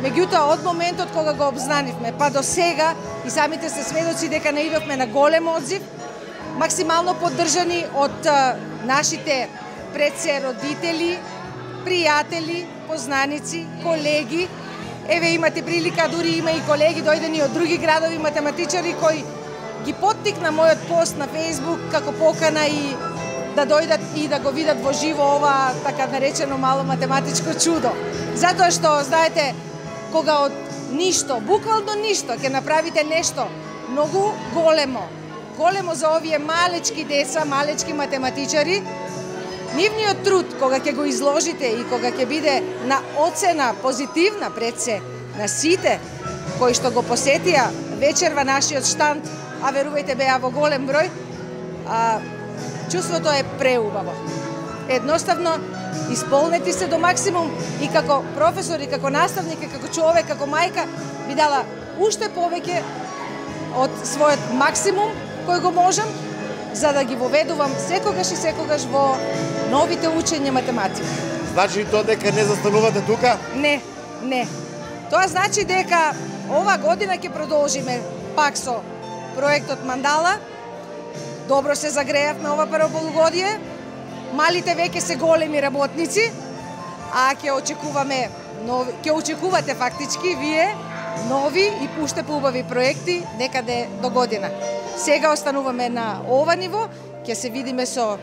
Меѓутоа, од моментот кога го обзнанивме, па до сега, и самите се сведоци дека наидовме на голем одзив, максимално поддржани од нашите пред се родители, пријатели, познаници, колеги. Еве имате прилика, дури има и колеги дојдени од други градови, математичари кои ги поттикна мојот пост на Facebook како покана и да дојдат и да го видат во живо ова така наречено мало математичко чудо. Затоа што, знаете, кога од ништо, буквално ништо, ќе направите нешто многу големо, големо за овие малечки деца, малечки математичари, нивниот труд, кога ќе го изложите и кога ќе биде на оцена позитивна пред се на сите кои што го посетија вечерва нашиот штанд, а верувајте беа во голем број, чувството е преубаво. Едноставно, исполнети се до максимум и како професор, и како наставник, и како човек, како мајка, би дала уште повеќе од својот максимум кој го можам, за да ги воведувам секогаш и секогаш во новите учења математика. Значи ли тоа дека не застанувате тука? Не, не. Тоа значи дека ова година ќе продолжиме пак со проектот Мандала. Добро се загреавме ова прво полугодие. Малите веќе се големи работници, а ќе очекуваме нови, ќе очекувате фактички вие нови и уште поубави проекти некаде до година. Сега остануваме на ова ниво, ќе се видиме со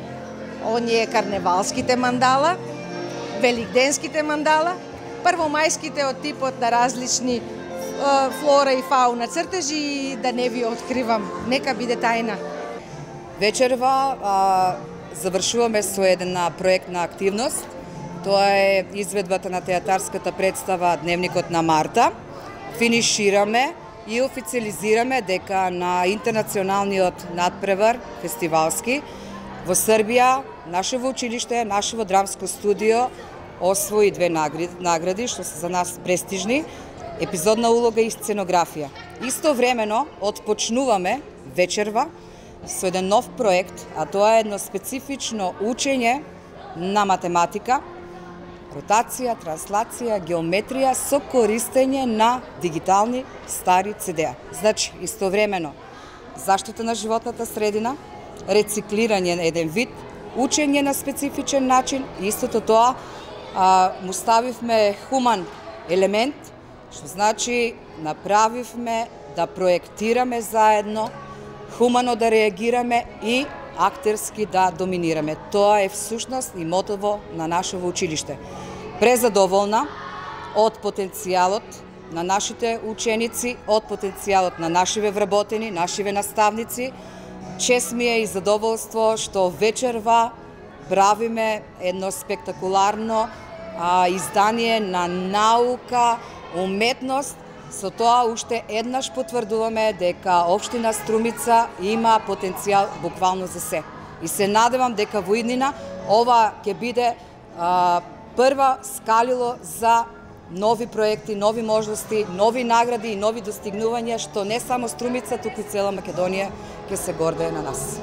оние карневалските мандала, великденските мандала, првомајските од типот на различни флора и фауна цртежи и да не ви откривам, нека биде тајна. Вечерва завршуваме со една проектна активност. Тоа е изведбата на театарската представа Дневникот на Марта. Финишираме и официализираме дека на интернационалниот надпревар фестивалски во Србија нашево училиште, нашево драмско студио освои 2 награди, што се за нас престижни, епизодна улога и сценографија. Истовремено отпочнуваме вечерва со еден нов проект, а тоа е едно специфично учење на математика, ротација, транслација, геометрија со користење на дигитални стари CD-а. Значи, истовремено, заштита на животната средина, рециклирање на еден вид, учење на специфичен начин, и истото тоа му ставивме хуман елемент, што значи направивме да проектираме заедно, хумано да реагираме и актерски да доминираме. Тоа е всушност и мотиво на нашево училиште. Презадоволна од потенцијалот на нашите ученици, од потенцијалот на нашиве вработени, нашиве наставници. Чест ми е и задоволство што вечерва правиме едно спектакуларно издание на наука, уметност. Со тоа уште еднаш потврдуваме дека општина Струмица има потенцијал буквално за се. И се надевам дека во иднина ова ќе биде прва скалило за нови проекти, нови можности, нови награди и нови достигнувања, што не само Струмица, туку и цела Македонија ќе се гордее на нас.